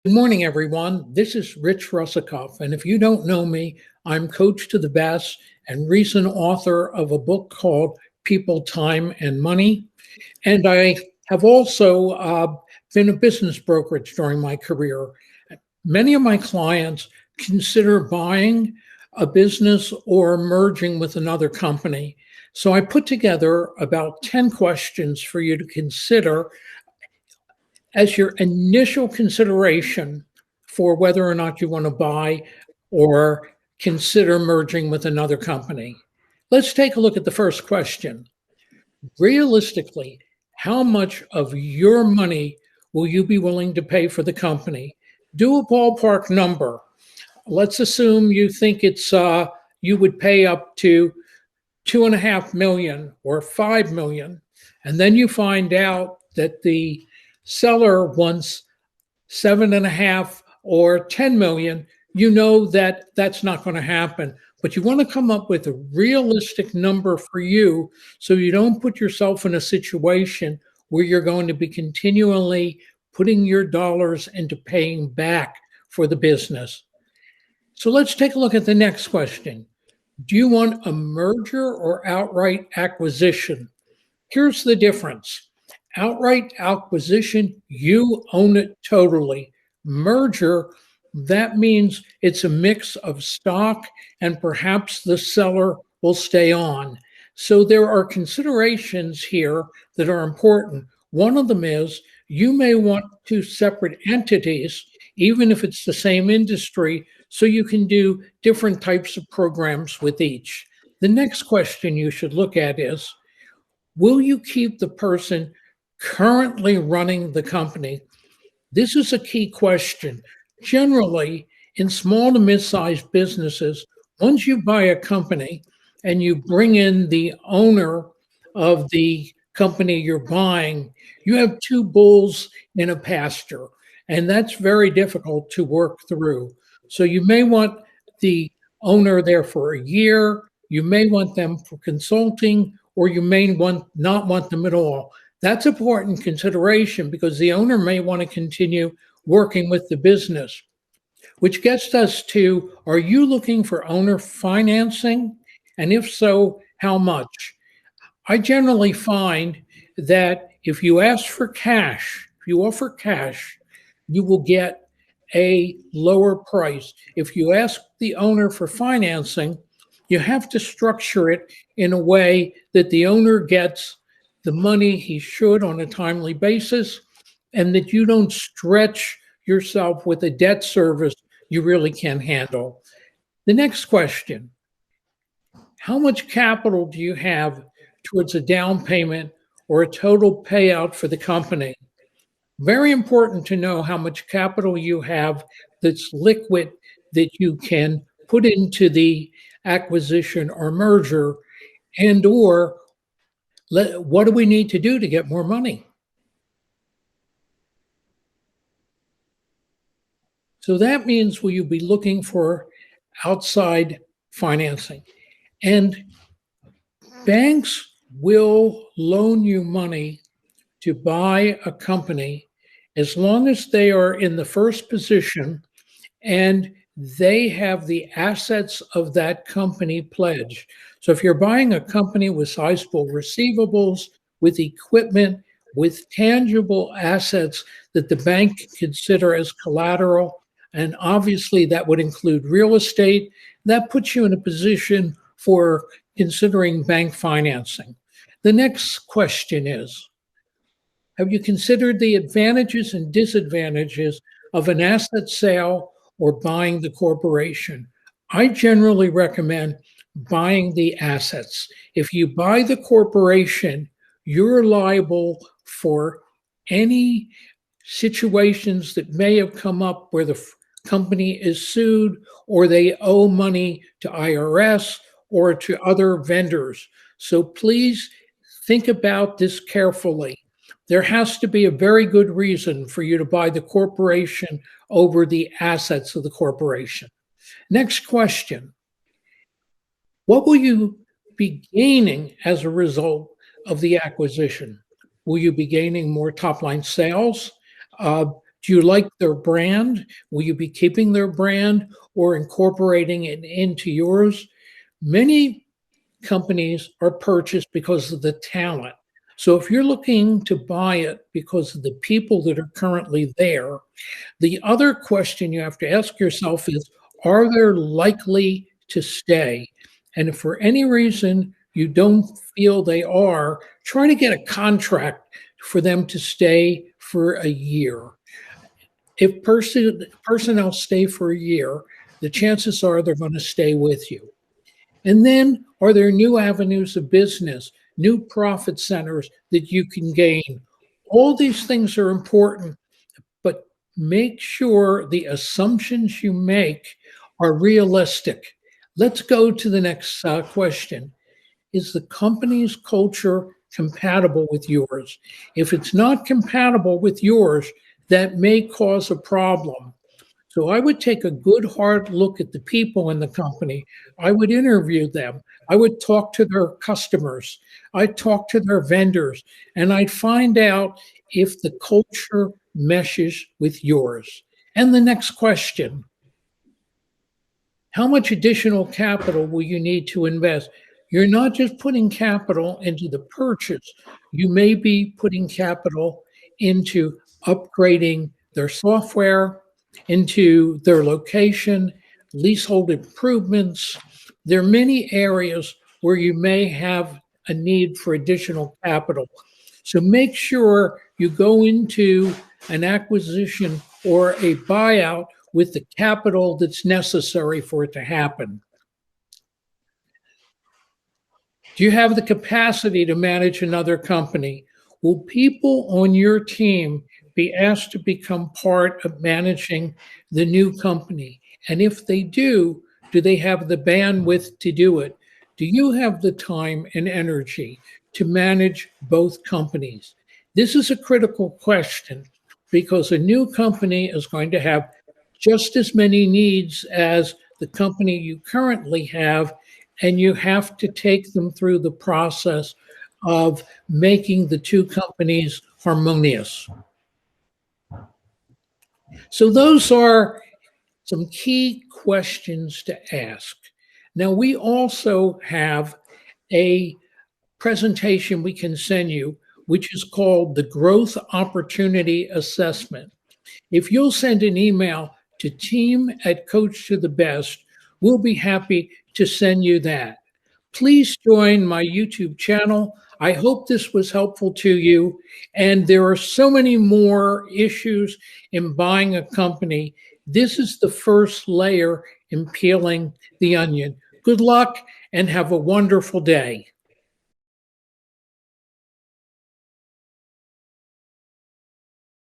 Good morning, everyone. This is Rich Russakoff, and if you don't know me, I'm coach to the best and recent author of a book called People, Time, and Money. And I have also been a business brokerage during my career. Many of my clients consider buying a business or merging with another company. So I put together about 10 questions for you to consider as your initial consideration for whether or not you want to buy or consider merging with another company. Let's take a look at the first question. Realistically, how much of your money will you be willing to pay for the company? Do a ballpark number. Let's assume you think you would pay up to 2.5 million or 5 million, and then you find out that the seller wants 7.5 or 10 million. You know that that's not going to happen, but you want to come up with a realistic number for you so you don't put yourself in a situation where you're going to be continually putting your dollars into paying back for the business. So let's take a look at the next question. Do you want a merger or outright acquisition? Here's the difference. Outright acquisition, you own it totally. Merger, that means it's a mix of stock and perhaps the seller will stay on. So there are considerations here that are important. One of them is you may want two separate entities, even if it's the same industry, so you can do different types of programs with each. The next question you should look at is, will you keep the person currently running the company? This is a key question. Generally, in small to mid-sized businesses, once you buy a company and you bring in the owner of the company you're buying, you have two bulls in a pasture, and that's very difficult to work through. So you may want the owner there for a year, you may want them for consulting, or you may not want them at all. That's important consideration because the owner may want to continue working with the business, which gets us to, are you looking for owner financing? And if so, how much? I generally find that if you ask for cash, if you offer cash, you will get a lower price. If you ask the owner for financing, you have to structure it in a way that the owner gets the money he should on a timely basis and that you don't stretch yourself with a debt service you really can't handle. The next question, how much capital do you have towards a down payment or a total payout for the company? Very important to know how much capital you have that's liquid that you can put into the acquisition or merger, and or what do we need to do to get more money? So that means will you be looking for outside financing? And banks will loan you money to buy a company as long as they are in the first position and they have the assets of that company pledged. So if you're buying a company with sizable receivables, with equipment, with tangible assets that the bank can consider as collateral, and obviously that would include real estate, that puts you in a position for considering bank financing. The next question is, have you considered the advantages and disadvantages of an asset sale or buying the corporation? I generally recommend buying the assets. If you buy the corporation, you're liable for any situations that may have come up where the company is sued or they owe money to IRS or to other vendors. So please think about this carefully. There has to be a very good reason for you to buy the corporation over the assets of the corporation. Next question. What will you be gaining as a result of the acquisition? Will you be gaining more top line sales? Do Do you like their brand? Will you be keeping their brand or incorporating it into yours? Many companies are purchased because of the talent. So if you're looking to buy it because of the people that are currently there, the other question you have to ask yourself is, are they likely to stay? And if for any reason you don't feel they are, try to get a contract for them to stay for a year. If personnel stay for a year, the chances are they're going to stay with you. And then, are there new avenues of business, new profit centers that you can gain? All these things are important, but make sure the assumptions you make are realistic. Let's go to the next question. Is the company's culture compatible with yours? If it's not compatible with yours, that may cause a problem. So I would take a good hard look at the people in the company. I would interview them. I would talk to their customers. I'd talk to their vendors, and I'd find out if the culture meshes with yours. And the next question, how much additional capital will you need to invest? You're not just putting capital into the purchase, you may be putting capital into upgrading their software, into their location, leasehold improvements. There are many areas where you may have a need for additional capital. So make sure you go into an acquisition or a buyout with the capital that's necessary for it to happen. Do you have the capacity to manage another company? Will people on your team be asked to become part of managing the new company? And if they do they have the bandwidth to do it? Do you have the time and energy to manage both companies? This is a critical question because a new company is going to have just as many needs as the company you currently have, and you have to take them through the process of making the two companies harmonious. So those are some key questions to ask. Now, we also have a presentation we can send you, which is called the Growth Opportunity Assessment. If you'll send an email to team@Coach to the Best, we'll be happy to send you that. Please join my YouTube channel. I hope this was helpful to you. And there are so many more issues in buying a company. This is the first layer in peeling the onion. Good luck and have a wonderful day.